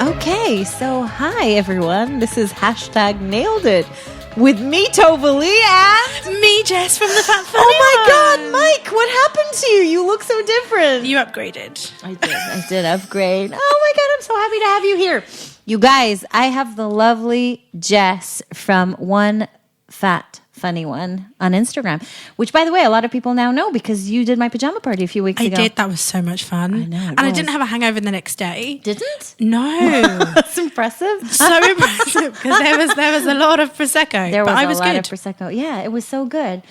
Okay, so hi everyone. This is #NailedIt with me, Tova Lee, and me, Jess from the Fat Funny. Oh my God, Mike, what happened to you? You look so different. You upgraded. I did upgrade. Oh my God, I'm so happy to have you here. You guys, I have the lovely Jess from One Fat Funny One on Instagram, which, by the way, a lot of people now know because you did my pajama party a few weeks ago. I did. That was so much fun. I know. And I didn't have a hangover the next day. Didn't? No. That's impressive. So impressive because there was a lot of Prosecco. There was but I a was lot good. of Prosecco. Yeah, it was so good.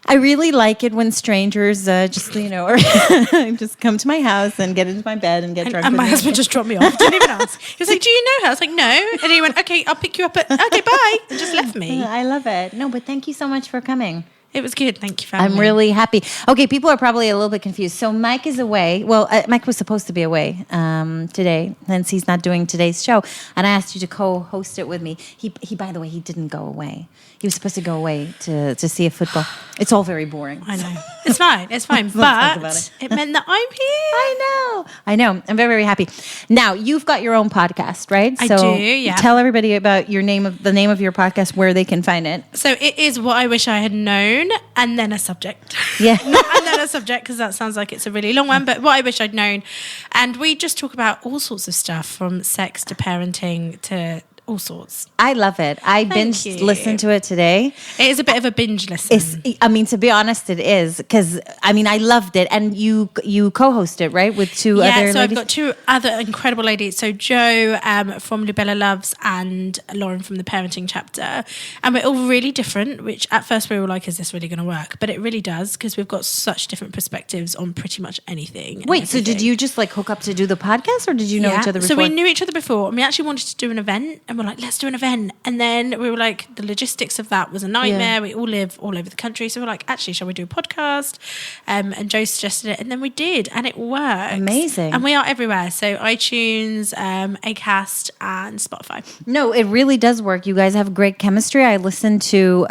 I really like it when strangers just just come to my house and get into my bed and get drunk. And my husband just dropped me off. Didn't even ask. He was like, "Do you know her?" I was like, "No." And he went, "Okay, I'll pick you up okay, bye." And just left me. I love it. No, but thank you so much for coming. It was good. Thank you for having I'm me. really happy. Okay, people are probably a little bit confused. So Mike is away. Well, Mike was supposed to be away today, hence he's not doing today's show. And I asked you to co-host it with me. He by the way, he didn't go away. He was supposed to go away to see a football. It's all very boring. I know. It's fine. It's fine. But it meant that I'm here. I know. I'm very, very happy. Now, you've got your own podcast, right? I do, yeah. Tell everybody about the name of your podcast, where they can find it. So it is What I Wish I Had Known, and then a subject. Yeah. And then a subject, because that sounds like it's a really long one, but What I Wish I'd Known. And we just talk about all sorts of stuff, from sex to parenting to all sorts. I love it. I binged listened to it today. It is a bit of a binge listen. To be honest, it is, because I loved it, and you co-host it, right, with two other ladies? Yeah, so I've got two other incredible ladies. So Jo from Lubella Loves and Lauren from the Parenting Chapter, and we're all really different. Which at first we were like, "Is this really going to work?" But it really does, because we've got such different perspectives on pretty much anything. Wait, so did you just like hook up to do the podcast, or did you know each other before? So we knew each other before, and we actually wanted to do an event. And we're like, let's do an event. And then we were like, the logistics of that was a nightmare. Yeah. We all live all over the country. So we're like, actually, shall we do a podcast? And Jo suggested it. And then we did. And it worked. Amazing. And we are everywhere. So iTunes, Acast, and Spotify. No, it really does work. You guys have great chemistry. I listened to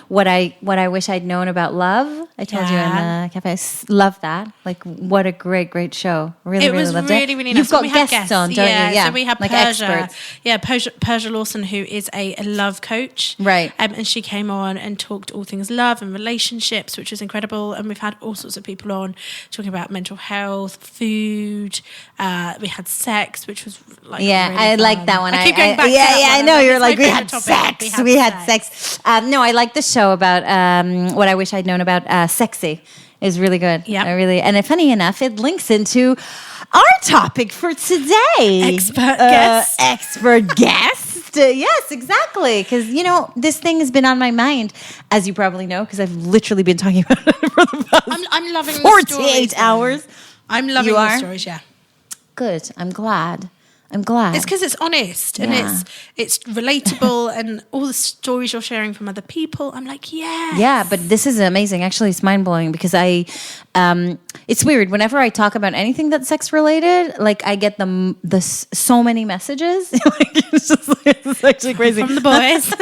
What I Wish I'd Known About Love. I told you in the cafe. I love that. Like, what a great show. Really, really loved it. It was really, really nice. You've got guests on, don't you? Yeah, so we have like Persia. Experts. Yeah, Persia Lawson, who is a love coach. Right. And she came on and talked all things love and relationships, which was incredible. And we've had all sorts of people on talking about mental health, food. We had sex, which was like really I like that one. I keep going back to that one. I know. You're like, we had sex. We had sex. No, I like the show about What I Wish I'd Known About Sexy. Is really good. Yeah. And funny enough, it links into our topic for today. Expert guest. Yes, exactly. Because, this thing has been on my mind, as you probably know, because I've literally been talking about it for the past I'm loving 48 hours. I'm loving the stories, yeah. Good. I'm glad. It's because it's honest and it's relatable and all the stories you're sharing from other people. I'm like, yes. Yeah, but this is amazing. Actually, it's mind-blowing because it's weird. Whenever I talk about anything that's sex-related, like I get so many messages. It's actually crazy. From the boys.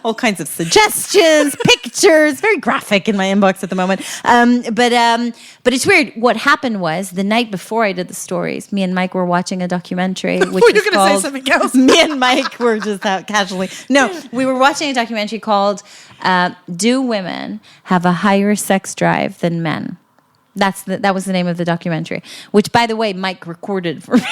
All kinds of suggestions, pictures, very graphic in my inbox at the moment. But it's weird. What happened was the night before I did the stories, me and Mike were watching a documentary. Which you're going to say something else. Me and Mike were just out casually. No, we were watching a documentary called "Do Women Have a Higher Sex Drive Than Men?" That was the name of the documentary, which, by the way, Mike recorded for me.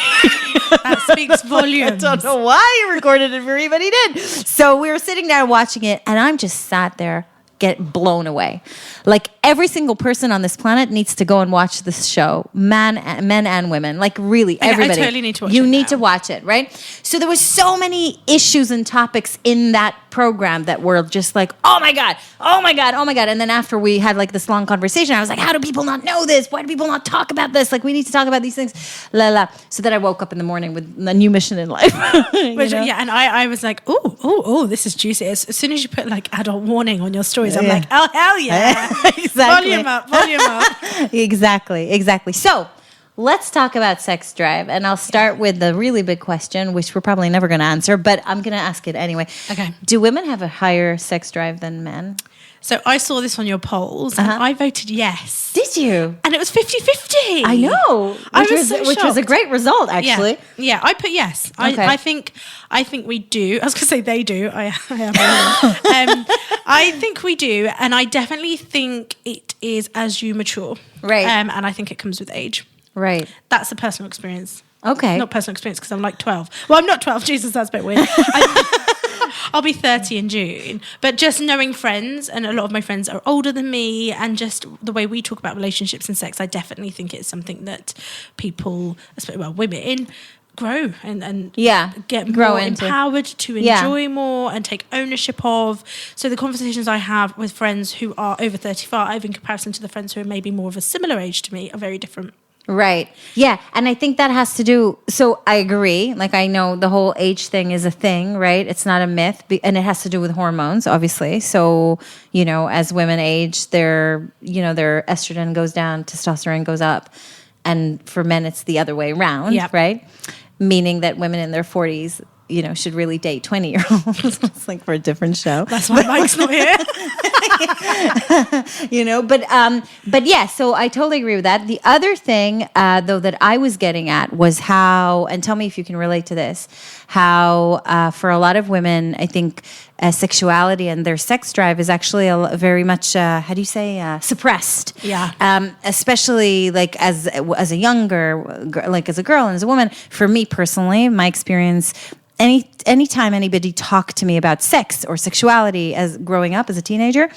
That speaks volumes. I don't know why he recorded it for me, but he did. So we were sitting there watching it, and I'm just sat there, get blown away. Like, every single person on this planet needs to go and watch this show, men and women. Like, really, everybody. I totally need to watch it. You need to watch it, right? So there was so many issues and topics in that program that were just like, oh my God. And then after we had like this long conversation, I was like, how do people not know this? Why do people not talk about this? Like, we need to talk about these things. So then I woke up in the morning with a new mission in life. Yeah, and I was like, oh, this is juicy. As soon as you put like adult warning on your stories, I'm like, oh, hell yeah. Exactly. Volume up. Exactly. So let's talk about sex drive. And I'll start with the really big question, which we're probably never going to answer, but I'm going to ask it anyway. Okay. Do women have a higher sex drive than men? So I saw this on your polls and I voted yes. Did you? And it was 50-50. I know. Which was a great result, actually. Yeah, I put yes. Okay. I think we do. I was going to say they do. I am. I think we do. And I definitely think it is as you mature. Right. And I think it comes with age. Right. That's a personal experience. Okay. Not personal experience because I'm like 12. Well, I'm not 12. Jesus, that's a bit weird. I'll be 30 in June. But just knowing friends, and a lot of my friends are older than me, and just the way we talk about relationships and sex, I definitely think it's something that people, well, women, grow and get more empowered to enjoy more and take ownership of. So the conversations I have with friends who are over 35 in comparison to the friends who are maybe more of a similar age to me are very different. Right. Yeah. And I think that has to do, so I agree. Like, I know the whole age thing is a thing, right? It's not a myth, and it has to do with hormones, obviously. So, as women age, their estrogen goes down, testosterone goes up. And for men, it's the other way around, right? Meaning that women in their 40s, should really date 20-year-olds. It's like for a different show. That's why Mike's not here. But yeah, so I totally agree with that. The other thing, though, that I was getting at was how, and tell me if you can relate to this, how for a lot of women, I think sexuality and their sex drive is actually very much, suppressed. Yeah. Especially like as a younger, like as a girl and as a woman. For me personally, my experience, anytime anybody talked to me about sex or sexuality as growing up as a teenager,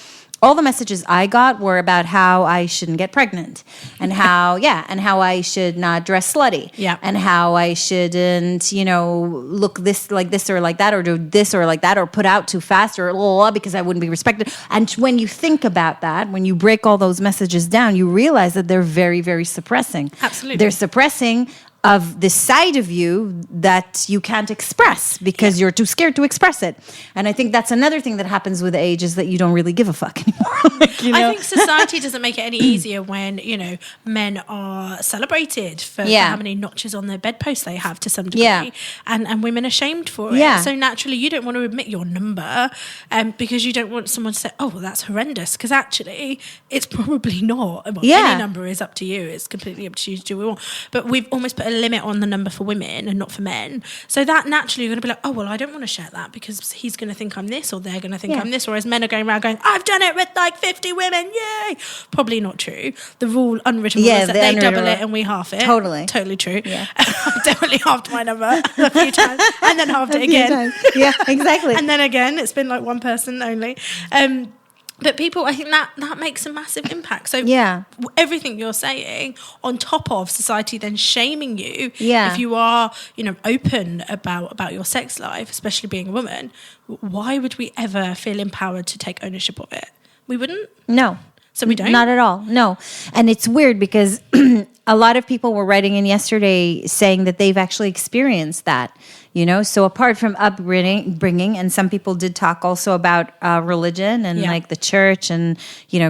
all the messages I got were about how I shouldn't get pregnant and how I should not dress slutty and how I shouldn't, look this or like that or do this or like that or put out too fast or blah, blah, because I wouldn't be respected. And when you think about that, when you break all those messages down, you realize that they're very, very suppressing. Absolutely. They're suppressing of this side of you that you can't express because you're too scared to express it. And I think that's another thing that happens with age is that you don't really give a fuck anymore. I think society doesn't make it any easier when, men are celebrated for how many notches on their bedpost they have to some degree. And women are shamed for it. So naturally you don't want to admit your number because you don't want someone to say, oh, well, that's horrendous. Because actually it's probably not. Well, any number is up to you. It's completely up to you to do what you want. But we've almost put a limit on the number for women and not for men. So that naturally you're going to be like, oh, well, I don't want to share that because he's going to think I'm this or they're going to think I'm this. Whereas men are going around going, I've done it with like 50 women, yay. Probably not true. The unwritten rule is that they double it and we half it. Totally true. Yeah. I've definitely halved my number a few times and then halved it again. Yeah, exactly. And then again, it's been like one person only. But people, I think that makes a massive impact. So everything you're saying, on top of society then shaming you, if you are, open about your sex life, especially being a woman, why would we ever feel empowered to take ownership of it? We wouldn't? No. So we don't? Not at all, no. And it's weird because a lot of people were writing in yesterday saying that they've actually experienced that, So apart from upbringing, and some people did talk also about religion and like the church and,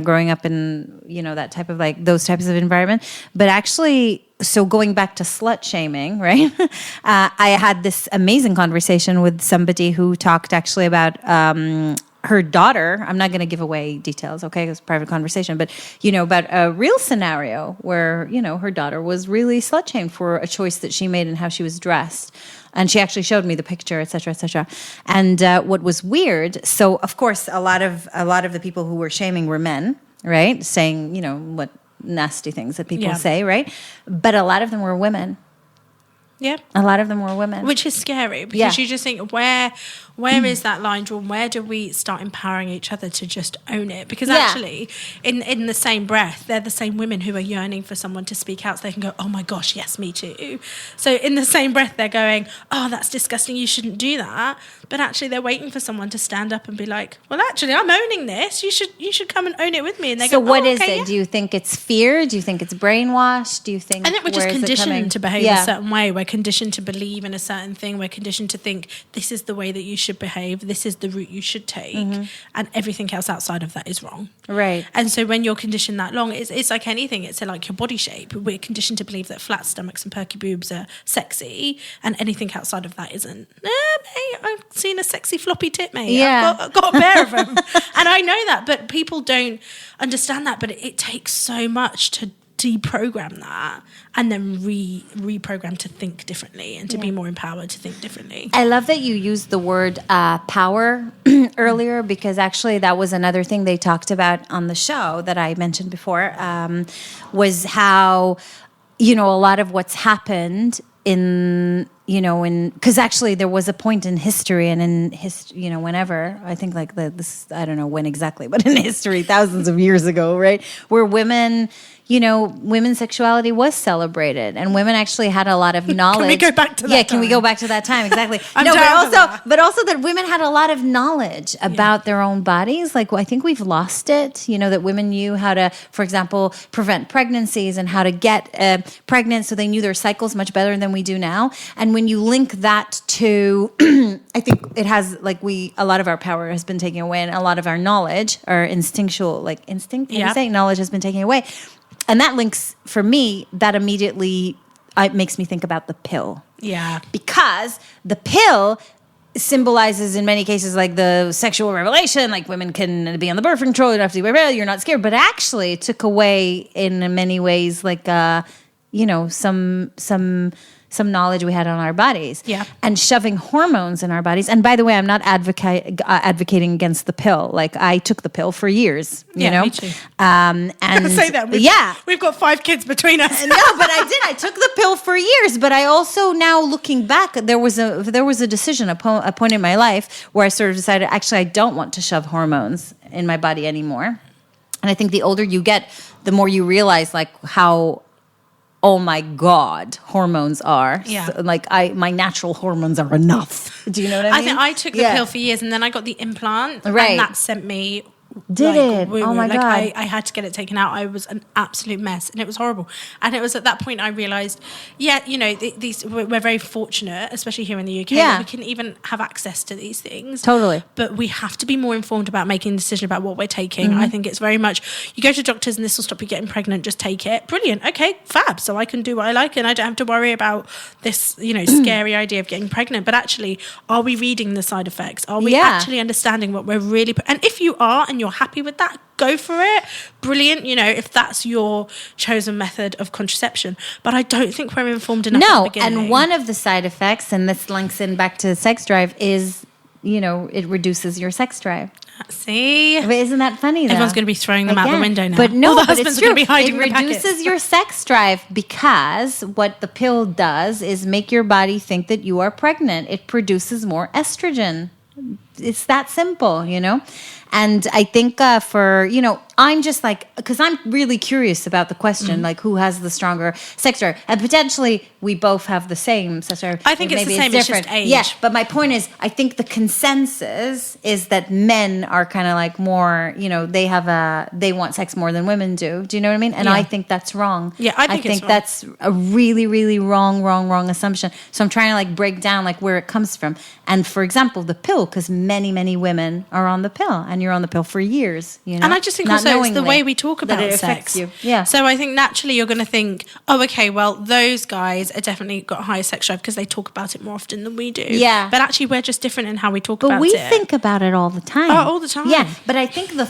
growing up in, that type of like those types of environment. But actually, so going back to slut shaming, right? I had this amazing conversation with somebody who talked actually about her daughter. I'm not going to give away details, okay? It's a private conversation, but about a real scenario where her daughter was really slut shamed for a choice that she made and how she was dressed. And she actually showed me the picture, et cetera, et cetera. And what was weird, so of course a lot of the people who were shaming were men, right? Saying what nasty things that people say, right? But a lot of them were women. Yeah. A lot of them were women. Which is scary because you just think, where is that line drawn? Where do we start empowering each other to just own it? Because actually, in the same breath, they're the same women who are yearning for someone to speak out so they can go, oh my gosh, yes, me too. So in the same breath, they're going, oh, that's disgusting, you shouldn't do that. But actually, they're waiting for someone to stand up and be like, well, actually, I'm owning this. You should come and own it with me. And they so go, what is it? Yeah. Do you think it's fear? Do you think it's brainwashed? Do you think? I think we're just conditioned to behave a certain way. We're conditioned to believe in a certain thing. We're conditioned to think this is the way that you should behave. This is the route you should take. And everything else outside of that is wrong. Right. And so when you're conditioned that long, it's like anything. It's like your body shape. We're conditioned to believe that flat stomachs and perky boobs are sexy, and anything outside of that isn't. Mate, I've seen a sexy floppy tit, mate. Yeah. I've got a pair of them. And I know that, but people don't understand that. But it takes so much to deprogram that and then reprogram to think differently and to be more empowered to think differently. I love that you used the word power earlier, because actually that was another thing they talked about on the show that I mentioned before, was how, a lot of what's happened because actually there was a point in history and whenever, I think like this, I don't know when exactly, but in history, thousands of years ago, right, where women, women's sexuality was celebrated, and women actually had a lot of knowledge. Can we go back to that? Yeah, can we go back to that time? Exactly. But also that women had a lot of knowledge about their own bodies. Like, I think we've lost it. That women knew how to, for example, prevent pregnancies and how to get pregnant, so they knew their cycles much better than we do now. And when you link that to, I think it has a lot of our power has been taken away, and a lot of our knowledge, our instinctual, instinct, knowledge has been taken away. And that links, for me, that immediately it makes me think about the pill. Yeah. Because the pill symbolizes, in many cases, the sexual revelation, women can be on the birth control, you don't have to be rebel, you're not scared. But actually, it took away, in many ways, some knowledge we had on our bodies. Yeah. And shoving hormones in our bodies. And by the way, I'm not advocating against the pill. I took the pill for years, you know? Me too. And say that. We've got 5 kids between us. No, but I did. I took the pill for years. But I also, now looking back, there was a decision, a point in my life where I sort of decided, actually, I don't want to shove hormones in my body anymore. And I think the older you get, the more you realize how, oh my God, hormones are. Yeah. So, my natural hormones are enough. Do you know what I mean? I think I took the pill for years, and then I got the implant. Right. And that sent me... Oh my God. I had to get it taken out. I was an absolute mess, and it was horrible. And it was at that point I realised, we're very fortunate, especially here in the UK, that we can even have access to these things. Totally. But we have to be more informed about making a decision about what we're taking. I think it's very much, you go to doctors and this will stop you getting pregnant, just take it. Brilliant. Okay, fab. So I can do what I like, and I don't have to worry about this, scary idea of getting pregnant. But actually, are we reading the side effects? Are we actually understanding what we're really... And if you are, and you're happy with that, go for it. Brilliant, if that's your chosen method of contraception. But I don't think we're informed enough at the beginning. And one of the side effects, and this links in back to sex drive, is, it reduces your sex drive. See? But isn't that funny, though? Everyone's going to be throwing them out the window now. But no, all the but husbands it's true. Are going to be hiding it reduces your sex drive, because what the pill does is make your body think that you are pregnant. It produces more estrogen. It's that simple, And I think I'm just because I'm really curious about the question, who has the stronger sex drive? And potentially we both have the same sex drive. I think it's the same, it's just age. Yeah, but my point is, I think the consensus is that men are kind of more, they want sex more than women do. Do you know what I mean? And I think that's wrong. Yeah, I think that's a really, really wrong assumption. So I'm trying to break down where it comes from. And for example, the pill, because many women are on the pill, and you're on the pill for years, And I just think also it's the way we talk about it sex. Affects you. Yeah. So I think naturally you're going to think, oh, okay, well, those guys are definitely got higher sex drive because they talk about it more often than we do. Yeah. But actually we're just different in how we talk about it. But we think about it all the time. Oh, all the time. Yeah. But I think the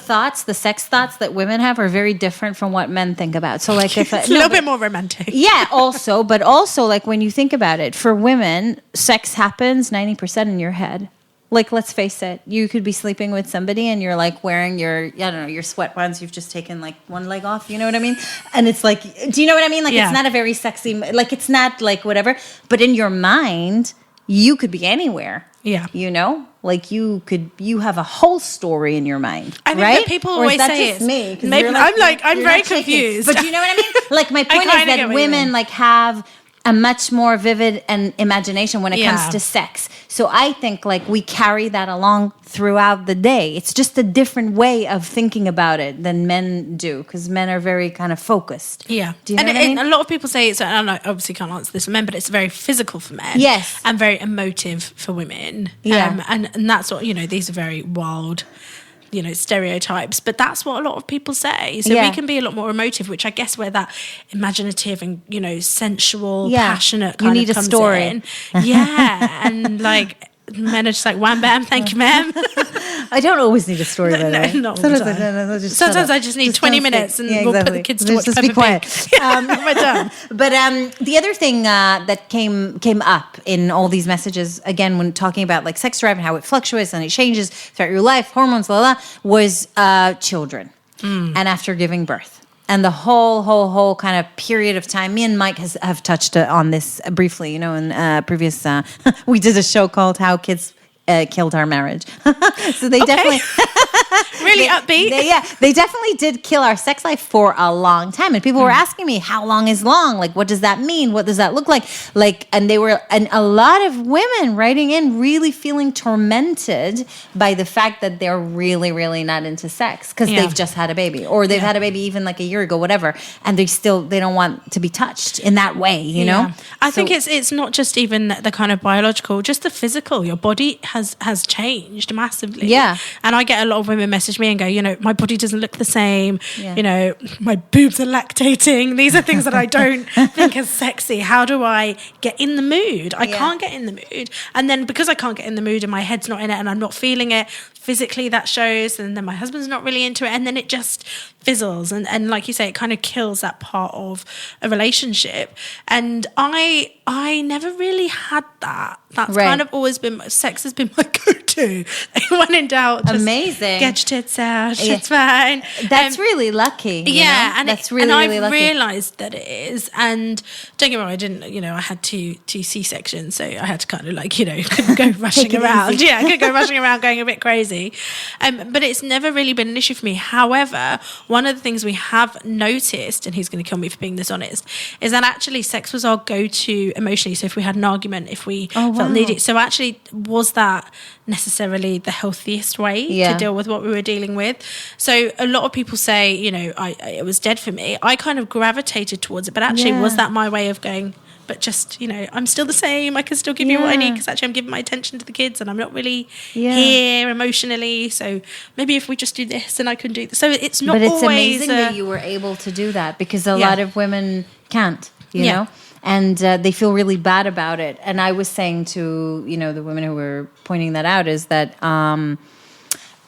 sex thoughts that women have are very different from what men think about. So if it's a little bit more romantic. Yeah, also, but also when you think about it, for women, sex happens 90% in your head. Let's face it, you could be sleeping with somebody and you're wearing your, your sweatpants, you've just taken one leg off, you know what I mean? And it's do you know what I mean? It's not a very sexy, it's not whatever, but in your mind, you could be anywhere. Yeah. You have a whole story in your mind. I think right? that people always say it's me. Maybe I'm very confused. But do you know what I mean? My point is that women have a much more vivid imagination when it comes to sex. So I think like we carry that along throughout the day. It's just a different way of thinking about it than men do, because men are very kind of focused. Yeah. Do you know what I mean? A lot of people say it's, and I obviously can't answer this for men, but it's very physical for men. Yes. And very emotive for women. Yeah. And that's what, these are very wild, stereotypes, but that's what a lot of people say. So we can be a lot more emotive, which I guess where that imaginative and, sensual, passionate kind of comes in. Yeah. And like, men are just like, wham, bam, thank you, ma'am. I don't always need a story, by the way. Not all the time. Sometimes I just need 20 minutes and we'll put the kids to watch Peppa Pig. We're done. But the other thing that came up in all these messages, again, when talking about like sex drive and how it fluctuates and it changes throughout your life, hormones, was children and after giving birth. And the whole kind of period of time, me and Mike have touched on this briefly, in previous, we did a show called How Kids Killed Our Marriage. So they definitely... Really upbeat. They definitely did kill our sex life for a long time. And people were asking me, how long is long? Like, what does that mean? What does that look like? And a lot of women writing in really feeling tormented by the fact that they're really, really not into sex because they've just had a baby, or they've had a baby even like a year ago, whatever. And they don't want to be touched in that way, you know? I think it's not just even the kind of biological, just the physical. Your body has changed massively. Yeah. And I get a lot of women message me and go, my body doesn't look the same. Yeah. My boobs are lactating. These are things that I don't think are sexy. How do I get in the mood? I can't get in the mood. And then because I can't get in the mood and my head's not in it and I'm not feeling it, physically that shows, and then my husband's not really into it, and then it just fizzles, and like you say, it kind of kills that part of a relationship. And I never really had that. That's kind of always been, sex has been my go-to. When in doubt, just amazing, get your tits out, it's fine. That's really lucky. And that's really I've lucky. realised that it is. And don't get me wrong, I didn't, I had two C-sections, so I had to kind of like, couldn't go rushing around. I could go rushing around going a bit crazy. But it's never really been an issue for me. However, one of the things we have noticed, and he's going to kill me for being this honest, is that actually sex was our go-to emotionally. So if we had an argument, if we felt needed. So actually, was that necessarily the healthiest way to deal with what we were dealing with? So a lot of people say, it was dead for me. I kind of gravitated towards it, but actually was that my way of going, but just, I'm still the same. I can still give you what I need because actually I'm giving my attention to the kids and I'm not really here emotionally. So maybe if we just do this and I can do this. So it's not always... But it's amazing that you were able to do that, because a lot of women can't, you know? And they feel really bad about it. And I was saying to, the women who were pointing that out is that...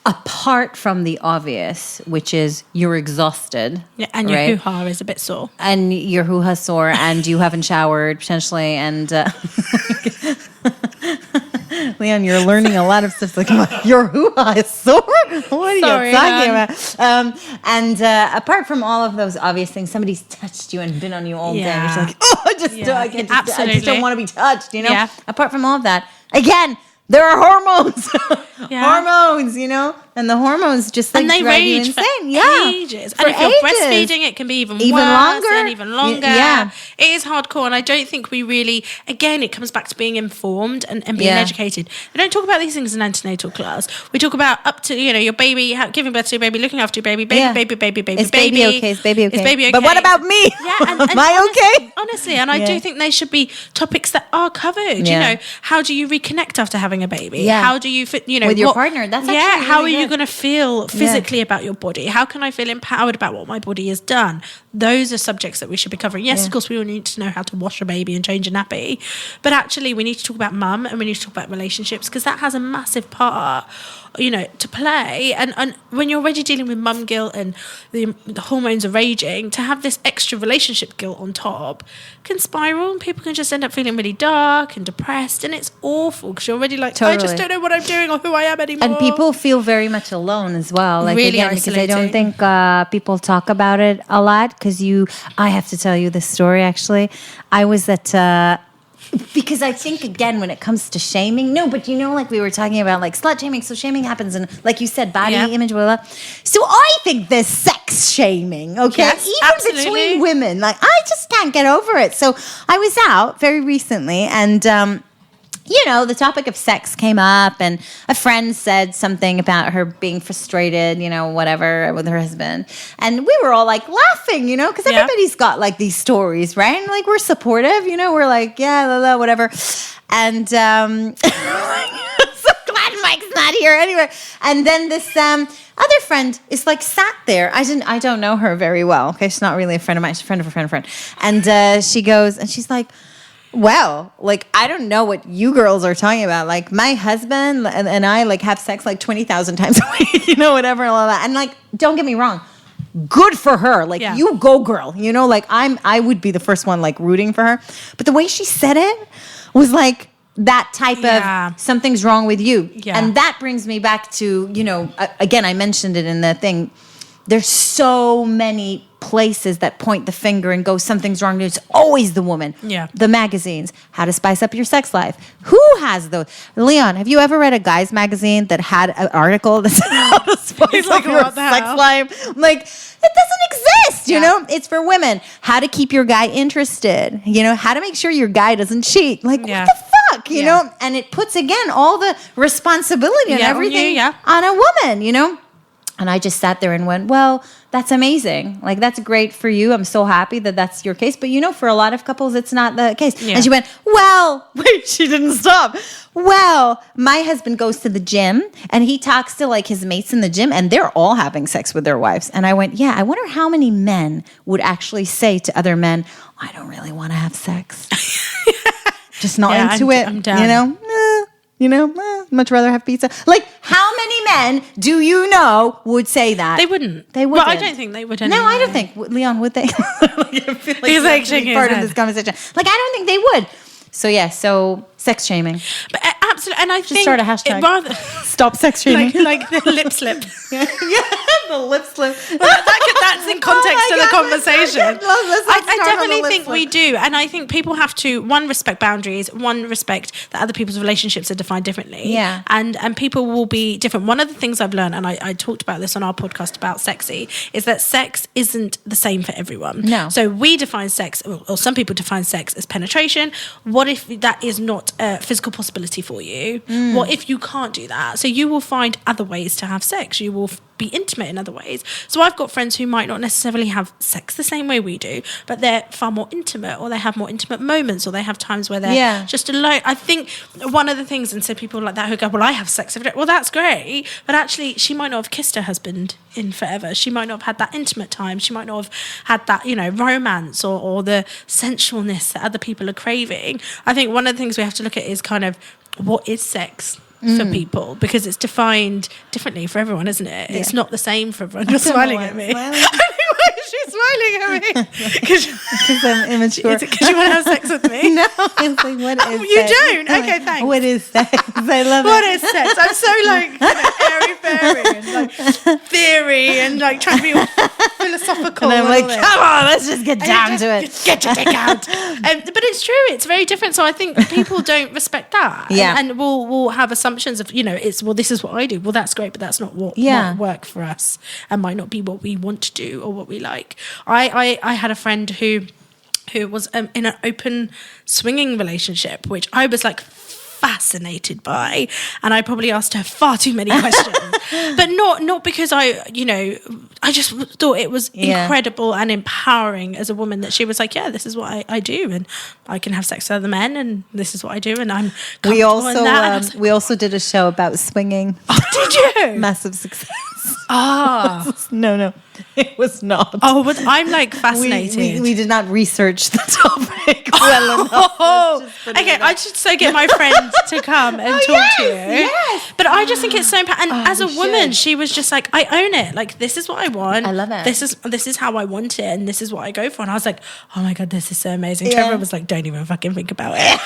apart from the obvious, which is you're exhausted. Yeah, and your hoo-ha is a bit sore. And your hoo-ha's sore, and you haven't showered, potentially, and... Leon, you're learning a lot of stuff. Like, your hoo-ha is sore? What are you talking about? And apart from all of those obvious things, somebody's touched you and been on you all day. And you're like, I just don't want to be touched, Yeah. Apart from all of that, again... There are hormones, hormones, and the hormones just like drive you insane. Ages. And if you're breastfeeding, it can be even worse longer. And even longer. Yeah. It is hardcore, and I don't think we really, again, it comes back to being informed and being educated. We don't talk about these things in antenatal class. We talk about up to, your baby, giving birth to your baby, looking after your baby, baby. Is baby okay? Is baby okay? But what about me? Yeah, Am I okay? Honestly, and I do think they should be topics that are covered. How do you reconnect after having a baby? How do you fit, with your partner? That's actually how really are you going to feel physically about your body? How can I feel empowered about what my body has done? Those are subjects that we should be covering. Yes, of course, we all need to know how to wash a baby and change a nappy, but actually we need to talk about mum and we need to talk about relationships, because that has a massive part to play. And when you're already dealing with mum guilt and the hormones are raging, to have this extra relationship guilt on top can spiral, and people can just end up feeling really dark and depressed, and it's awful because you're already like, I just don't know what I'm doing or who I am anymore. And people feel very much alone as well. Like, really again, because I don't think people talk about it a lot. Because I have to tell you this story. Actually, I was at. Because I think, again, when it comes to shaming, like we were talking about, like slut shaming. So shaming happens in, like you said, body image, blah, blah. So I think there's sex shaming, okay? Yes, even absolutely. between women. Like, I just can't get over it. So I was out very recently, and the topic of sex came up, and a friend said something about her being frustrated, whatever, with her husband. And we were all like laughing, because everybody's got like these stories, right? And like we're supportive, we're like, yeah, whatever. And I'm so glad Mike's not here anyway. And then this other friend is like sat there. I don't know her very well. Okay, she's not really a friend of mine. She's a friend of a friend of a friend. And she goes, and she's like, well, like, I don't know what you girls are talking about. Like, my husband and I, like, have sex, like, 20,000 times a week, whatever, and all that. And, like, don't get me wrong. Good for her. Like, you go, girl. Like, I would be the first one, like, rooting for her. But the way she said it was, like, that type of something's wrong with you. Yeah. And that brings me back to, again, I mentioned it in the thing. There's so many places that point the finger and go, something's wrong. It's always the woman. Yeah. The magazines, how to spice up your sex life. Who has those? Leon, have you ever read a guy's magazine that had an article that said how to spice up your sex life? Like, it doesn't exist, you know? It's for women. How to keep your guy interested. How to make sure your guy doesn't cheat. Like, what the fuck, you know? And it puts, again, all the responsibility and everything on a woman, And I just sat there and went, well, that's amazing. Like, that's great for you. I'm so happy that that's your case. But, for a lot of couples, it's not the case. Yeah. And she went, well, wait, she didn't stop. Well, my husband goes to the gym and he talks to, like, his mates in the gym and they're all having sex with their wives. And I went, yeah, I wonder how many men would actually say to other men, I don't really want to have sex. Just not into it. I'm down. Much rather have pizza. Like, how many men do you know would say that? They wouldn't. They wouldn't. Well, I don't think they would anyway. No, I don't think. Leon, would they? I feel like he's like shaking part of this conversation. Like, I don't think they would. So sex shaming. But absolutely, and I just start a hashtag. Stop sex shaming. like the lip slip. Yeah, the lip slip. That's in context to the conversation. I definitely think we do, and I think people have to respect boundaries, respect that other people's relationships are defined differently. Yeah, and people will be different. One of the things I've learned, and I talked about this on our podcast about sexy, is that sex isn't the same for everyone. No. So we define sex, or some people define sex as penetration. What if that is not a physical possibility for you? What if you can't do that? So you will find other ways to have sex. You will be intimate in other ways. So I've got friends who might not necessarily have sex the same way we do, but they're far more intimate, or they have more intimate moments, or they have times where they're just alone. I think one of the things, and so people like that who go, well, I have sex every day. Well, that's great, but actually she might not have kissed her husband in forever. She might not have had that intimate time. She might not have had that, romance or the sensualness that other people are craving. I think one of the things we have to look at is kind of, what is sex for people, because it's defined differently for everyone, isn't it? It's not the same for everyone. You're smiling at me. Why is she smiling at me? Because I'm immature. Because you want to have sex with me? No, it's like, what is you sex? don't? Okay, thanks. What is sex? I love it. What is sex? I'm so airy-fairy and like theory and like trying to be all philosophical. And I'm like, come on, let's just get down to it. Get your dick out. But it's true. It's very different. So I think people don't respect that. Yeah. And we'll have assumptions of, this is what I do. Well, that's great, but that's not what might work for us and might not be what we want to do or what we like. I had a friend who was in an open swinging relationship, which I was like fascinated by, and I probably asked her far too many questions, but not because I just thought it was incredible and empowering as a woman that she was like, this is what I do, and I can have sex with other men, and this is what I do, and I'm comfortable in that. We also did a show about swinging. Oh, did you? Massive success. No, it was not. Oh, but I'm like fascinated. We did not research the topic well enough. Okay, I should so get my friend to come and talk to you. Yes. But I just think it's so important. And as a woman, she was just like, I own it. Like, this is what I want. I love it. This is how I want it, and this is what I go for. And I was like, oh my God, this is so amazing. Trevor was like, don't even fucking think about it.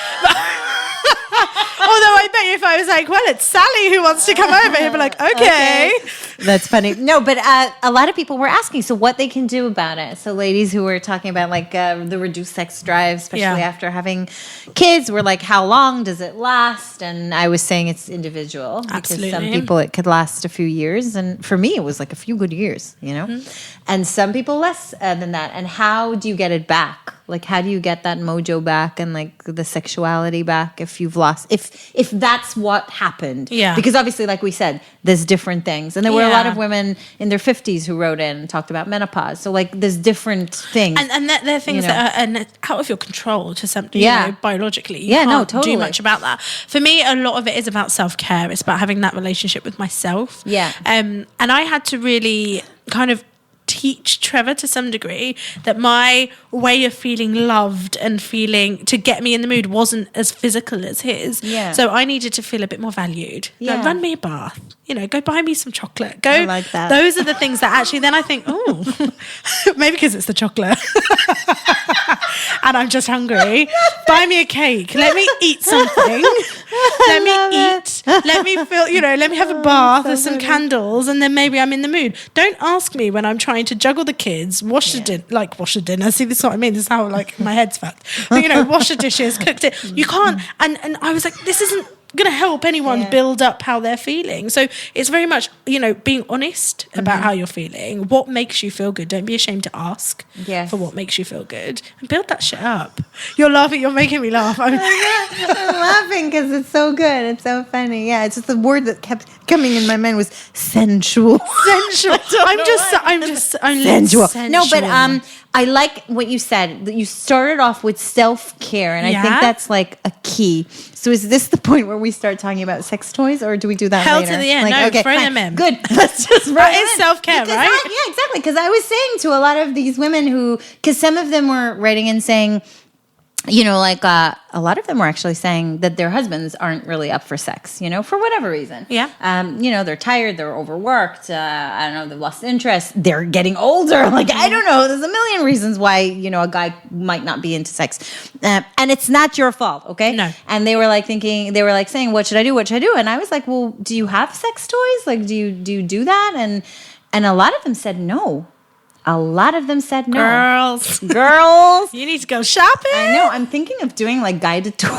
Although I bet you if I was like, well, it's Sally who wants to come over, he'd be like, okay. That's funny. No, but a lot of people were asking, so what they can do about it. So ladies who were talking about like the reduced sex drive, especially after having kids, were like, how long does it last? And I was saying it's individual. Absolutely. Because some people it could last a few years. And for me, it was like a few good years, And some people less than that. And how do you get it back? Like, how do you get that mojo back and like the sexuality back if you've lost, if that's what happened? Yeah. Because obviously, like we said, there's different things. And there were a lot of women in their 50s who wrote in and talked about menopause. So like there's different things. And they're things that are out of your control to some, you know, biologically. You can't do much about that. For me, a lot of it is about self-care. It's about having that relationship with myself. Yeah. And I had to really kind of teach Trevor to some degree that my way of feeling loved and feeling to get me in the mood wasn't as physical as his. Yeah. So I needed to feel a bit more valued. Yeah. Like, run me a bath. You know, go buy me some chocolate. Go. I like that. Those are the things that actually then I think, oh, maybe because it's the chocolate. And I'm just hungry. Buy me a cake. Let me eat something. Let me eat. Let me feel, you know, let me have a bath with some candles, and then maybe I'm in the mood. Don't ask me when I'm trying to juggle the kids, wash the dinner. See, this is what I mean. This is how like my head's fucked. But, you know, wash the dishes, cooked it. You can't. And I was like, this isn't going to help anyone build up how they're feeling. So it's very much, you know, being honest about how you're feeling, what makes you feel good. Don't be ashamed to ask for what makes you feel good, and build that shit up. You're laughing, you're making me laugh. I'm laughing because it's so good. It's so funny. Yeah, it's just the word that kept coming in my mind was sensual. Sensual. I'm sensual. No, but I like what you said, that you started off with self-care, and I think that's like a key. So is this the point where we start talking about sex toys, or do we do that later? Hell to the end. Like, no, okay, throw fine. them in. Good. Let's just that is self-care, right? Yeah, exactly. Because I was saying to a lot of these women because some of them were writing and saying, you know, like a lot of them were actually saying that their husbands aren't really up for sex, you know, for whatever reason. Yeah. You know, they're tired, they're overworked. I don't know, they've lost interest. They're getting older. Like, I don't know. There's a million reasons why, you know, a guy might not be into sex. And it's not your fault, okay? No. And they were like saying, what should I do? What should I do? And I was like, well, do you have sex toys? Like, do you do that? And a lot of them said no. A lot of them said no. Girls. You need to go shopping. I know. I'm thinking of doing like guided tours.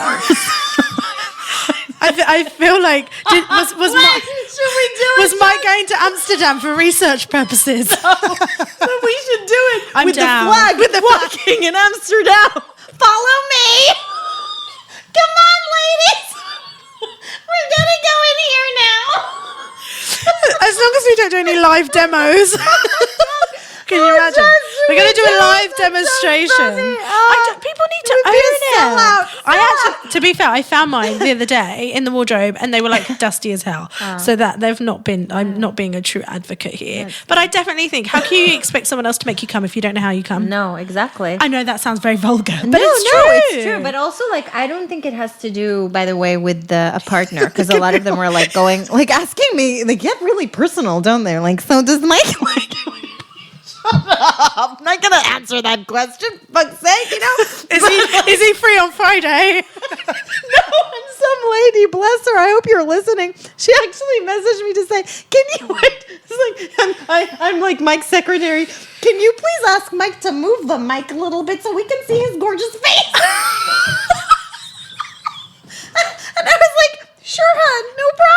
I feel like was Mike going to Amsterdam for research purposes? No, we should do it with the flag. With the walking in Amsterdam. Follow me. Come on, ladies. We're gonna go in here now. As long as we don't do any live demos. Can you imagine? We're going to do a live demonstration. People need to own it. To be fair, I found mine the other day in the wardrobe, and they were like dusty as hell. So that they've not been. I'm not being a true advocate here, but I definitely think, how can you expect someone else to make you come if you don't know how you come? No, exactly. I know that sounds very vulgar, but it's true. But also, like, I don't think it has to do, by the way, with a partner, because a lot of them were like going, like asking me, they get really personal, don't they? Like, so does Mike like? Shut up. I'm not going to answer that question. Fuck's sake, you know? Is he free on Friday? No, and some lady, bless her, I hope you're listening. She actually messaged me to say, can you wait? It's like, I'm like Mike's secretary. Can you please ask Mike to move the mic a little bit so we can see his gorgeous face? And I was like, sure, hon, no problem.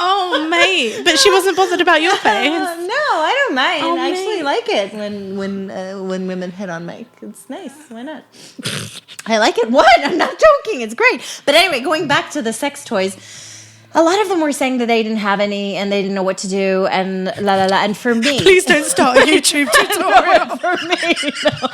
Oh, mate. But she wasn't bothered about your face. No, I don't mind. Oh, I actually like it when women hit on Mike. It's nice. Why not? I like it. What? I'm not joking. It's great. But anyway, going back to the sex toys, a lot of them were saying that they didn't have any and they didn't know what to do and la la la. And for me, please don't start a YouTube tutorial. For me, no.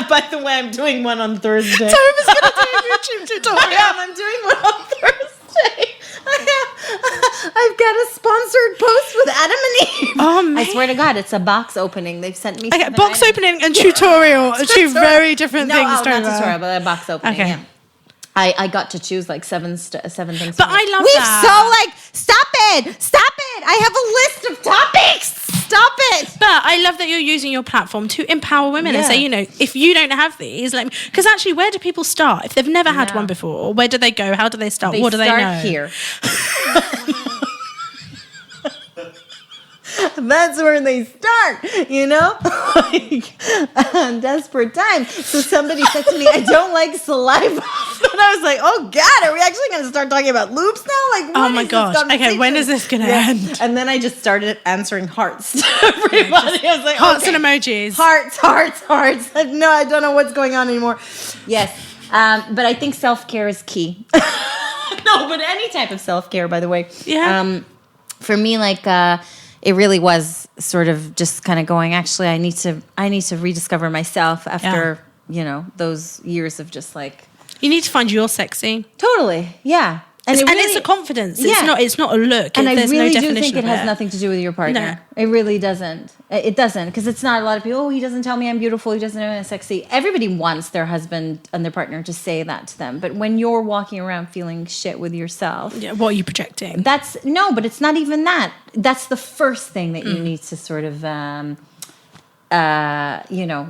By the way, I'm doing one on Thursday. Tova's going to do a YouTube tutorial. I'm doing one on Thursday. I've got a sponsored post with Adam and Eve. Oh, man. I swear to God, it's a box opening. They've sent me. Okay, box opening and tutorial are two very different things. No, not tutorial, but a box opening. Okay. Yeah. I got to choose like seven things. But I love that. So like, stop it. I have a list of topics. Stop it. But I love that you're using your platform to empower women and say, you know, if you don't have these, let me. Because actually, where do people start if they've never had one before? Where do they go? How do they start? What do they know? Here. That's where they start, you know? Like, desperate times. So somebody said to me, I don't like saliva. And I was like, oh God, are we actually going to start talking about loops now? Like, oh my gosh. Okay, when is this going to end? And then I just started answering hearts to everybody. I was like, hearts and emojis. Hearts. No, I don't know what's going on anymore. Yes. But I think self-care is key. No, but any type of self-care, by the way. Yeah. For me, like, it really was sort of just kind of going, actually, I need to rediscover myself after, those years of just like. You need to find your sexy. Totally. Yeah. And it's a confidence. Yeah. It's not a look. And there's I really no do definition think it of has nothing to do with your partner. No. It really doesn't. It doesn't. Because it's not a lot of people, he doesn't tell me I'm beautiful, he doesn't know I'm sexy. Everybody wants their husband and their partner to say that to them. But when you're walking around feeling shit with yourself. Yeah, what are you projecting? But it's not even that. That's the first thing that you need to sort of,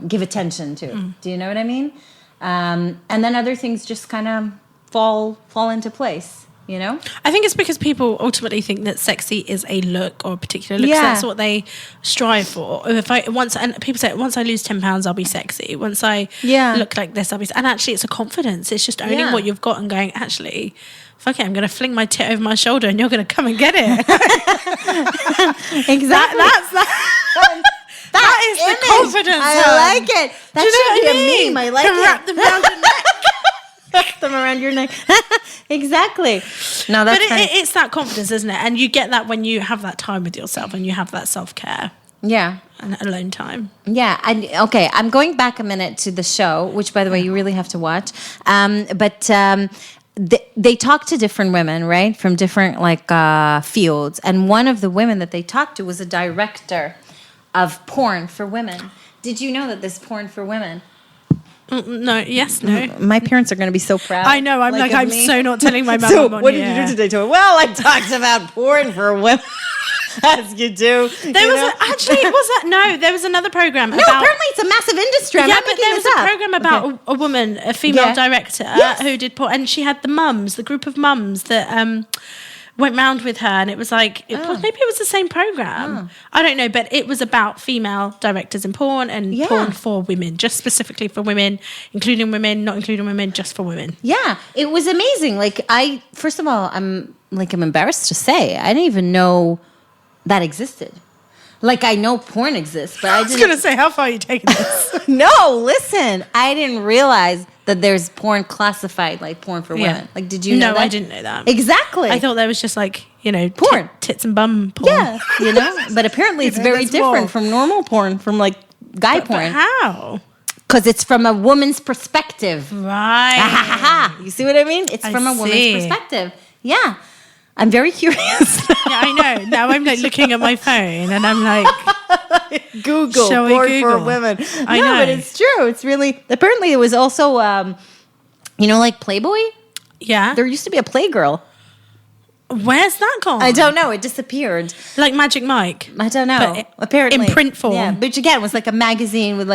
give attention to. Do you know what I mean? And then other things just kind of fall into place. You know, I think it's because people ultimately think that sexy is a look or a particular look. Yeah. So that's what they strive for. And people say, once I lose 10 pounds, I'll be sexy. Once I look like this, I'll be. And actually, it's a confidence. It's just owning what you've got and going, actually, fuck it, I'm going to fling my tit over my shoulder, and you're going to come and get it. Exactly. That is image. The confidence. I like it. That should be a meme. I like it. Wrap them around your neck. Them around your neck. Exactly. No, but it's that confidence, isn't it? And you get that when you have that time with yourself and you have that self-care. Yeah. And alone time. Yeah. Okay, I'm going back a minute to the show, which, by the way, you really have to watch. They talk to different women, right, from different fields. And one of the women that they talked to was a director of porn for women. Did you know that there's porn for women? No. My parents are going to be so proud. I know. I'm so not telling my mum. So, what did you do today to her? Well, I talked about porn for women, as you do. There was another program. No, apparently it's a massive industry. Yeah, but there was a program about a woman, a female director, who did porn, and she had the group of mums that went round with her, and it was like, maybe it was the same program. I don't know, but it was about female directors in porn and porn for women, just specifically for women, including women, not including women, just for women. Yeah, it was amazing. First of all, I'm embarrassed to say, I didn't even know that existed. I know porn exists, but I was going to say, how far are you taking this? No, listen, I didn't realize that there's porn classified like porn for women. Did you know that? No, I didn't know that. Exactly. I thought there was just porn. Tits and bum porn. Yeah, but apparently it's very different from normal porn, from guy porn. But how? Because it's from a woman's perspective. Right. You see what I mean? It's from a woman's perspective. Yeah. I'm very curious. Yeah, I know. Now I'm looking at my phone and I'm like, Google porn for women. I know, but it's true. It's really, apparently it was also, Playboy. Yeah. There used to be a Playgirl. Where's that gone? I don't know. It disappeared. Like Magic Mike. I don't know. But apparently in print form. Yeah, which again was like a magazine with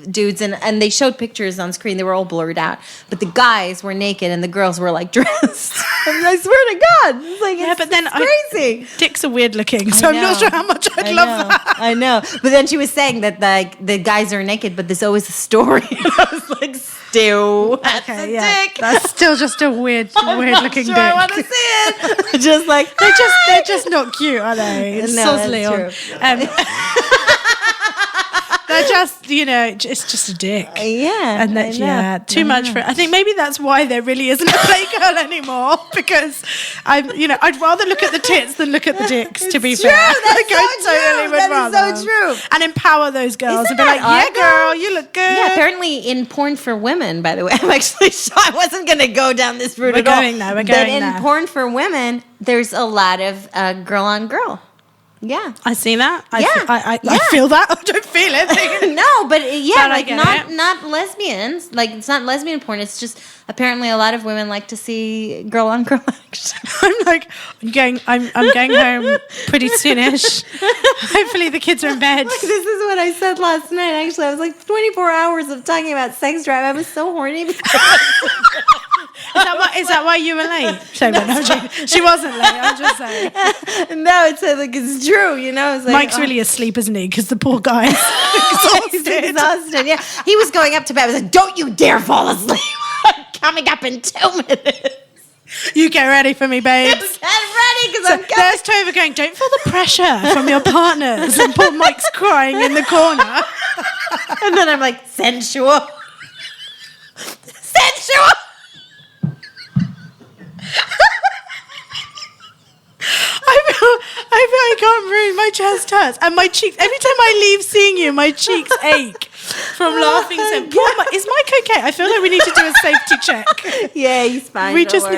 dudes and they showed pictures on screen. They were all blurred out, but the guys were naked and the girls were dressed. I swear to God, it's crazy. Dicks are weird looking, so I'm not sure how much I'd love that. I know, but then she was saying that the guys are naked, but there's always a story. I was like, still, that's a dick. That's still just a weird looking dick. I want to see it. Just they're just not cute, are they? It's that's true. They're just, it's just a dick. Yeah. And too much for it. I think maybe that's why there really isn't a Playgirl anymore, because I'd rather look at the tits than look at the dicks, to be fair. That's so true. And empower those girls and be like, yeah, girl, you look good. Yeah, apparently in porn for women, by the way, I'm actually sure I wasn't going to go down this route at all. We're going there. In porn for women, there's a lot of girl on girl. Yeah, I see that. I feel that. I don't feel it. No, but not lesbians. It's not lesbian porn. It's just apparently a lot of women like to see girl on girl action. I'm going home pretty soonish. Hopefully the kids are in bed. This is what I said last night. Actually, I was 24 hours of talking about sex drive. I was so horny. Is that why you were late? She wasn't late. I'm just saying. No, it's true. You know, it's like, Mike's really asleep, isn't he? Because the poor guy is exhausted. Yeah, he was going up to bed. I was like, "Don't you dare fall asleep! I'm coming up in 2 minutes." You get ready for me, babes. Get ready, because I'm coming. There's Tova going, don't feel the pressure from your partners. And poor Mike's crying in the corner. And then I'm like, sensual. Sensual. I feel I can't breathe. My chest hurts. And my cheeks, every time I leave seeing you, my cheeks ache from laughing. So poor Mike, is Mike okay? I feel like we need to do a safety check. Yeah, he's fine.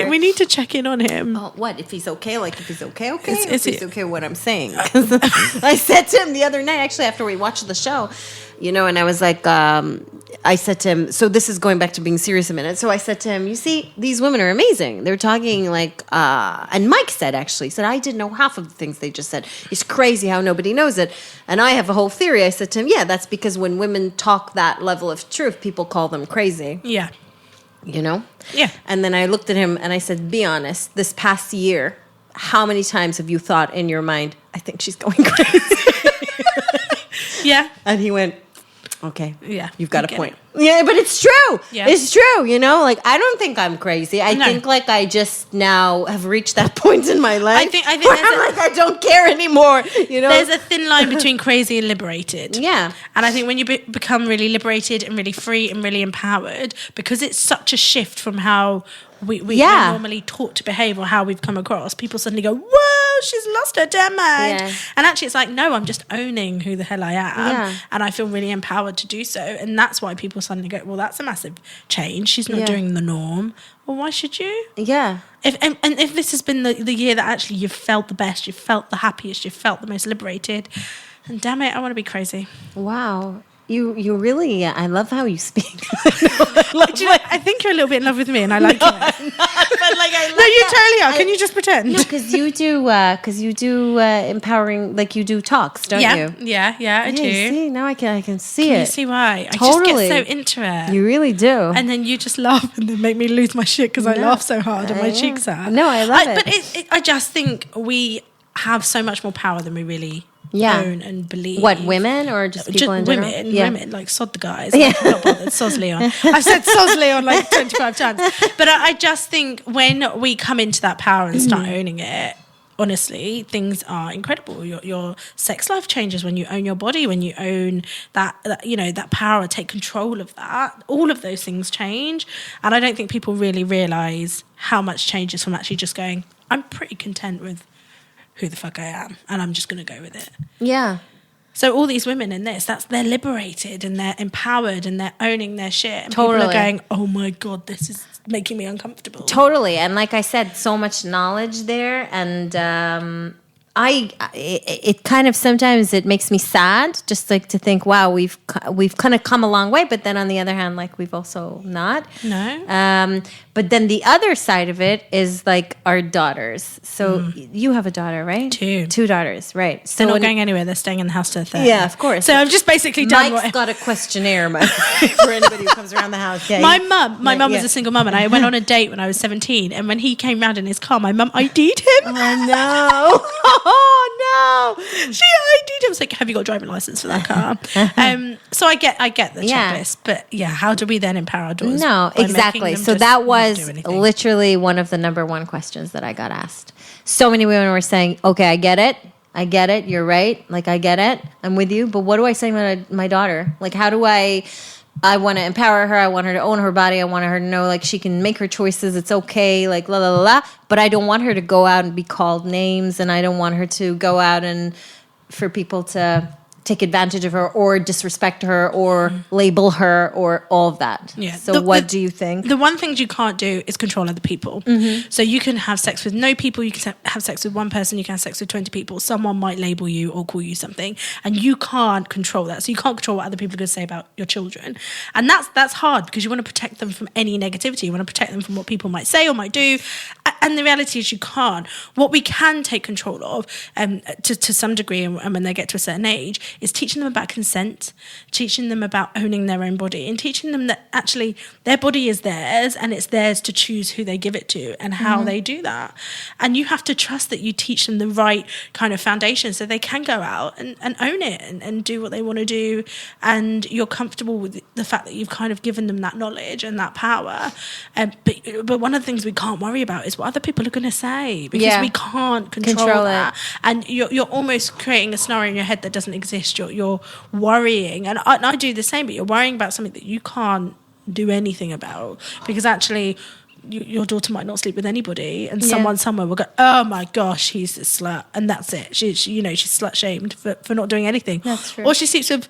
We need to check in on him. Oh, what? If he's okay? Like, if he's okay? If he's okay what I'm saying. I said to him the other night, actually, after we watched the show, you know, and I was like, I said to him, so this is going back to being serious a minute. So I said to him, you see, these women are amazing. They're talking like, and Mike said, I didn't know half of the things they just said. It's crazy how nobody knows it. And I have a whole theory. I said to him, yeah, that's because when women talk that level of truth, people call them crazy. Yeah. You know? Yeah. And then I looked at him and I said, be honest, this past year, how many times have you thought in your mind, I think she's going crazy? Yeah. And he went, okay. Yeah. You've got a point. Yeah, but it's true. Yeah. It's true, you know? Like, I don't think I'm crazy. I think, like, I just now have reached that point in my life. I think where I don't care anymore, you know? There's a thin line between crazy and liberated. Yeah. And I think when you become really liberated and really free and really empowered, because it's such a shift from how we are normally taught to behave or how we've come across, people suddenly go, whoa, she's lost her damn mind. Yeah. And actually it's like, no, I'm just owning who the hell I am. Yeah. And I feel really empowered to do so. And that's why people suddenly go, well, that's a massive change. She's not doing the norm. Well, why should you? Yeah. If this has been the year that actually you've felt the best, you've felt the happiest, you've felt the most liberated, and damn it, I want to be crazy. Wow. You really, I love how you speak. I think you're a little bit in love with me, and I like it. I'm not, but like I love no, you totally are. Can you just pretend? No, because you do empowering, like you do talks, don't you? Yeah, I do. See, now I can see it. You see why? Totally. I just get so into it. You really do. And then you just laugh and then make me lose my shit because I laugh so hard and my cheeks are. No, I love it. But I just think we have so much more power than we really own and believe. What, women or just people in general? Women, like sod the guys. Like, I'm not bothered. Soz Leon. I've said Soz Leon like 25 times. But I just think when we come into that power and start owning it, honestly, things are incredible. Your sex life changes when you own your body, when you own that power, take control of that. All of those things change. And I don't think people really realise how much changes from actually just going, I'm pretty content with who the fuck I am, and I'm just going to go with it. Yeah. So all these women in this, they're liberated and they're empowered and they're owning their shit. And totally. People are going, oh my God, this is making me uncomfortable. Totally. And like I said, so much knowledge there. And it kind of sometimes it makes me sad just like to think, wow, we've kind of come a long way. But then on the other hand, like we've also not. No. But then the other side of it is like our daughters. So you have a daughter, right? Two daughters, right? So they're not going anywhere. They're staying in the house till 30. Yeah, of course. So I've just basically done Mike's got a questionnaire for anybody who comes around the house. Yeah, my mum was a single mum, and I went on a date when I was 17. And when he came round in his car, my mum ID'd him. Oh no! Oh no! She ID'd him. I was like, "Have you got a driving license for that car?" So I get the checklist, but how do we then empower our daughters? No, exactly. So that was literally one of the number one questions that I got asked. So many women were saying, okay, I get it, you're right, like I get it, I'm with you, but what do I say to my daughter? Like how do I want to empower her, I want her to own her body, I want her to know like she can make her choices, it's okay, like la la la la, but I don't want her to go out and be called names, and I don't want her to go out and for people to take advantage of her or disrespect her or label her or all of that. Yeah. So what do you think? The one thing you can't do is control other people. Mm-hmm. So you can have sex with no people, you can have sex with one person, you can have sex with 20 people. Someone might label you or call you something, and you can't control that. So you can't control what other people are going to say about your children. And that's hard because you want to protect them from any negativity. You want to protect them from what people might say or might do. And the reality is you can't. What we can take control of to some degree, and when they get to a certain age, is teaching them about consent, teaching them about owning their own body, and teaching them that actually their body is theirs and it's theirs to choose who they give it to and how they do that. And you have to trust that you teach them the right kind of foundation so they can go out and own it and do what they want to do. And you're comfortable with the fact that you've kind of given them that knowledge and that power. But one of the things we can't worry about is what other people are going to say, because we can't control that. And you're almost creating a scenario in your head that doesn't exist. You're worrying, and I do the same, but you're worrying about something that you can't do anything about, because actually your daughter might not sleep with anybody, and someone somewhere will go, oh my gosh, he's a slut, and that's it. She's slut shamed for not doing anything. That's true. Or she sleeps with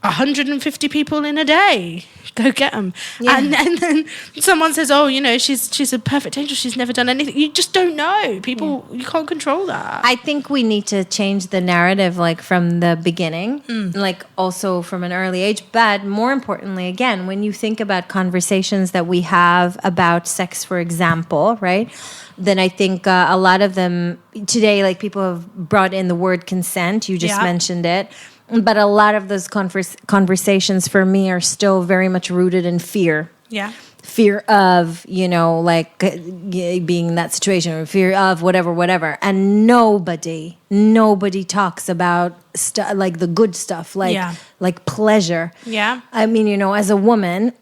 150 people in a day. Go get them. Yeah. And then someone says, oh, she's a perfect angel, she's never done anything. You just don't know. People, you can't control that. I think we need to change the narrative, like, from the beginning, like, also from an early age. But more importantly, again, when you think about conversations that we have about sex, for example, right, then I think a lot of them today, like, people have brought in the word consent. You just mentioned it. But a lot of those conversations for me are still very much rooted in fear. Yeah. Fear of, like, being in that situation, or fear of whatever. And nobody talks about like the good stuff, like pleasure. Yeah. I mean, as a woman,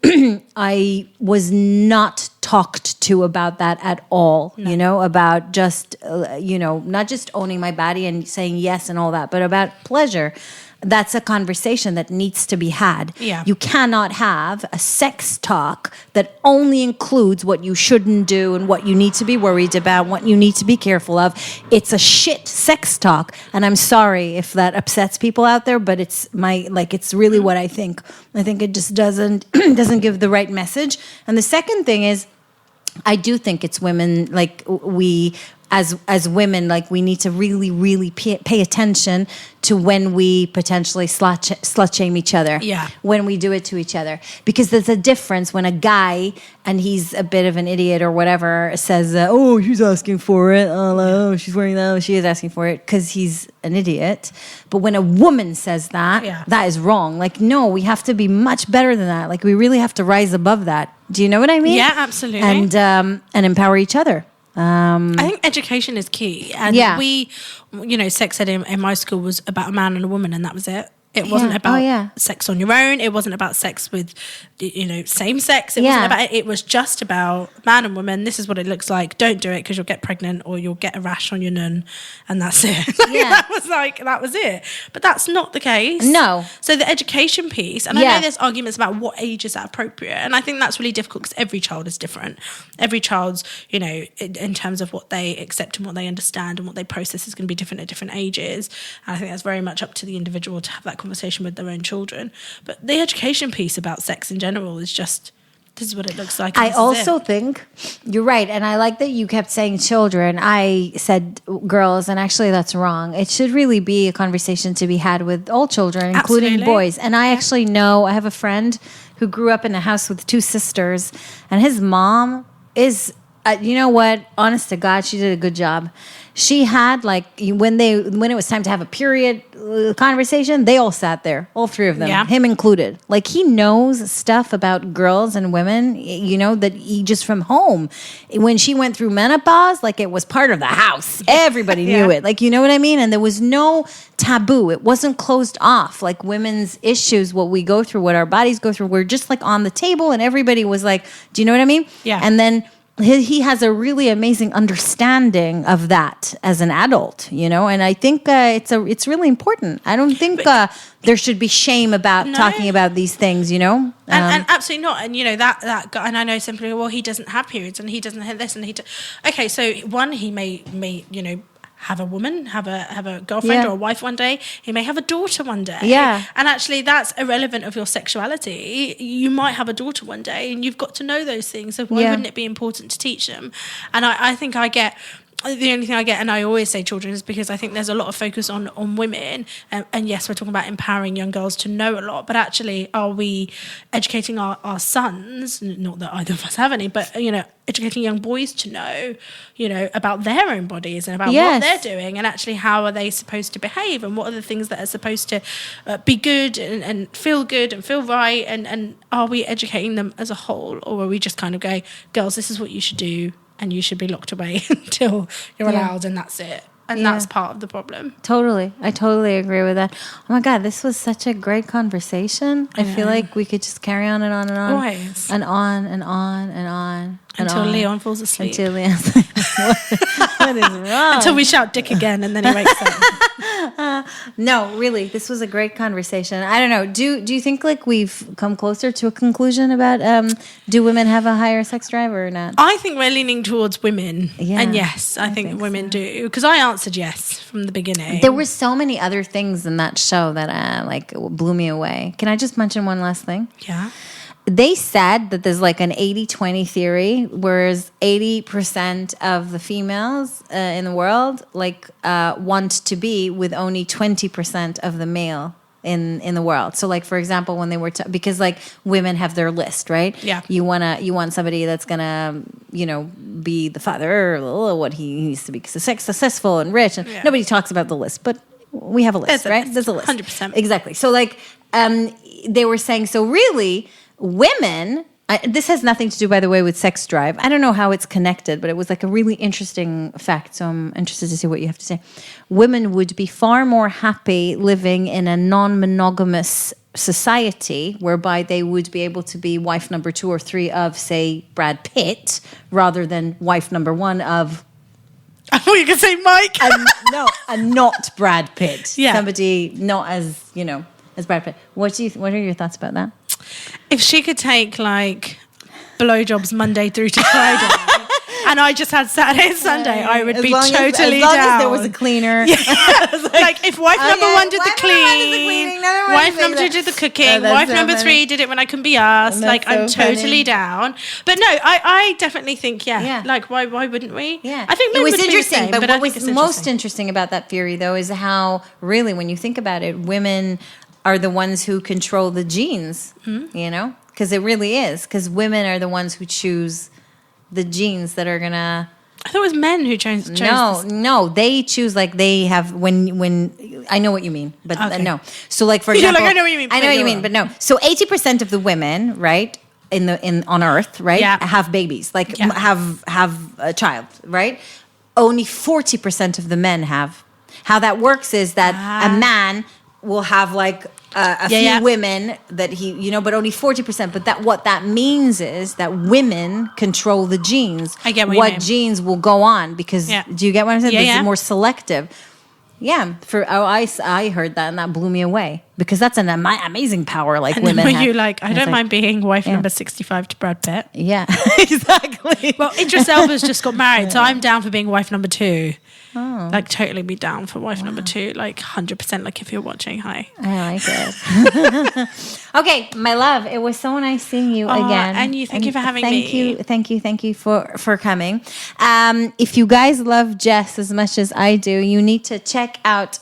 I was not talked to about that at all, about just, not just owning my body and saying yes and all that, but about pleasure. That's a conversation that needs to be had. Yeah. You cannot have a sex talk that only includes what you shouldn't do and what you need to be worried about, what you need to be careful of. It's a shit sex talk, and I'm sorry if that upsets people out there, but it's it's really what I think. I think it just doesn't give the right message. And the second thing is, I do think it's women, like, we as women, like, we need to really, really pay attention to when we potentially slut shame each other. Yeah. When we do it to each other. Because there's a difference when a guy, and he's a bit of an idiot or whatever, says, oh, she's asking for it. Oh, she's wearing that. Oh, she is asking for it, because he's an idiot. But when a woman says that, that is wrong. Like, no, we have to be much better than that. Like, we really have to rise above that. Do you know what I mean? Yeah, absolutely. And empower each other. I think education is key. And we, sex ed in my school was about a man and a woman, and that was it. It wasn't about sex on your own. It wasn't about sex with, same sex. It wasn't about it. It was just about man and woman. This is what it looks like. Don't do it because you'll get pregnant or you'll get a rash on your nun, and that's it. That was it. But that's not the case. No. So the education piece, and I know there's arguments about what age is that appropriate, and I think that's really difficult because every child is different. Every child's, in terms of what they accept and what they understand and what they process is going to be different at different ages. And I think that's very much up to the individual to have that conversation with their own children. But the education piece about sex in general is just, this is what it looks like. I also think you're right, and I like that you kept saying children. I said girls, and actually that's wrong. It should really be a conversation to be had with all children, including boys. And I actually know, I have a friend who grew up in a house with two sisters, and his mom is, you know what? Honest to God, she did a good job. She had, like, when it was time to have a period conversation, they all sat there, all three of them, him included. Like, he knows stuff about girls and women, that he just from home. When she went through menopause, like, it was part of the house. Everybody knew it. Like, you know what I mean? And there was no taboo. It wasn't closed off. Like, women's issues, what we go through, what our bodies go through, we're just, like, on the table, and everybody was like, do you know what I mean? Yeah. And then he has a really amazing understanding of that as an adult, and I think it's really important. I don't think there should be shame about talking about these things, and absolutely not. And that guy, and I know simply, well, he doesn't have periods, and he doesn't have this, and okay, so one, he may have a woman, have a girlfriend or a wife one day. He may have a daughter one day. Yeah. And actually that's irrelevant of your sexuality. You might have a daughter one day, and you've got to know those things. So why wouldn't it be important to teach them? And I think I get the only thing I get, and I always say children, is because I think there's a lot of focus on women. And yes, we're talking about empowering young girls to know a lot, but actually, are we educating our sons? Not that either of us have any, but, educating young boys to know, about their own bodies and about what they're doing, and actually how are they supposed to behave, and what are the things that are supposed to be good and feel good and feel right, and are we educating them as a whole, or are we just kind of going, girls, this is what you should do, and you should be locked away until you're allowed, and that's it. And that's part of the problem. Totally. I totally agree with that. Oh my God, this was such a great converstion. I feel like we could just carry on and on and on. Always. And on and on and on. Until Leon falls asleep. Until Leon what is wrong? Until we shout dick again and then he wakes up. No, really, this was a great conversation. I don't know. Do you think like we've come closer to a conclusion about do women have a higher sex drive or not? I think we're leaning towards women. Yeah, and yes, I think women do. Because I answered yes from the beginning. There were so many other things in that show that like blew me away. Can I just mention one last thing? Yeah. They said that there's like an 80-20 theory, whereas 80% of the females in the world want to be with only 20% of the male in the world. So like, for example, when they were because like women have their list, right? Yeah. You want somebody that's gonna be the father, or what he needs to be successful and rich, and nobody talks about the list, but we have a list, right? There's a list. 100%. Exactly. So like they were saying, so really women, this has nothing to do, by the way, with sex drive. I don't know how it's connected, but it was like a really interesting fact. So I'm interested to see what you have to say. Women would be far more happy living in a non-monogamous society whereby they would be able to be wife number 2 or 3 of, say, Brad Pitt, rather than wife number 1 of... I thought you could say Mike. and not Brad Pitt. Yeah. Somebody not as, as Brad Pitt. What are your thoughts about that? If she could take like blowjobs Monday through to Friday, and I just had Saturday and Sunday, I would be totally down. As long as there was a cleaner. Yeah. like if wife number 1 did the cleaning, wife number 2 did the cooking, wife number 3 did it when I couldn't be asked. Like I'm totally down. But no, I definitely think like why wouldn't we? Yeah. I think it was would interesting. Be the same, but what was interesting most interesting about that theory, though, is how really, when you think about it, women are the ones who control the genes, because it really is. Because women are the ones who choose the genes that are gonna. I thought it was men who chose. No, they choose like they have when I know what you mean, but no. So like for You're example, like, I know what you mean. I know what you mean, but no. So 80% of the women, right, on Earth, right, have babies, have a child, right. Only 40% of the men have. How that works is that a man will have like a few women that he, but only 40%. But what that means is that women control the genes. I get what genes will go on because do you get what I'm saying? It's more selective. Yeah, I heard that and that blew me away because that's an amazing power. Like, and women, were you like, I don't mind being wife number 65 to Brad Pitt. Yeah, exactly. Well, Idris Elba's just got married, so I'm down for being wife number 2. Oh. Like totally be down for wife number 2, like 100%. Like if you're watching, hi. I like it. Okay, my love, it was so nice seeing you again. And you, thank you for having me. Thank you for coming. If you guys love Jess as much as I do, you need to check out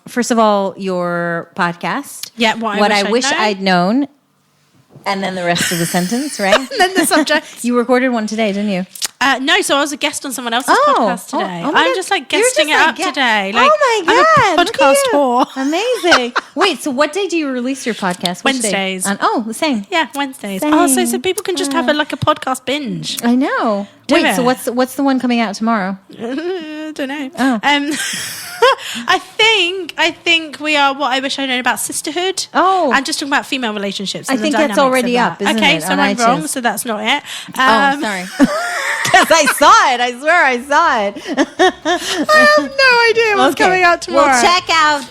first of all your podcast. Yeah, what I wish I'd known. And then the rest of the sentence, right? And then the subject. You recorded one today, didn't you? No, so I was a guest on someone else's podcast today. I'm just like guesting it up today. Like, oh my God. I'm a podcast whore. Amazing. Wait, so what day do you release your podcast? Which Wednesdays. Day? The same. Yeah, Wednesdays. Same. Oh, so people can just have a podcast binge. I know. Wait, so what's the one coming out tomorrow? Don't know. Oh. I think we are what I wish I'd known about sisterhood. Oh. And just talking about female relationships. I think that's already up, isn't it? Okay, so I'm wrong, so that's not it. Sorry. Because I saw it. I swear I saw it. I have no idea what's coming out tomorrow. Well, check out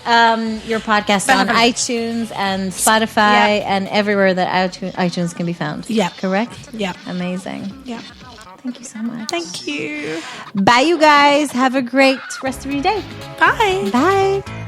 your podcast on iTunes and Spotify and everywhere that iTunes can be found. Yeah. Correct? Yeah. Amazing. Yeah. Thank you so much. Thank you. Bye, you guys. Have a great rest of your day. Bye. Bye.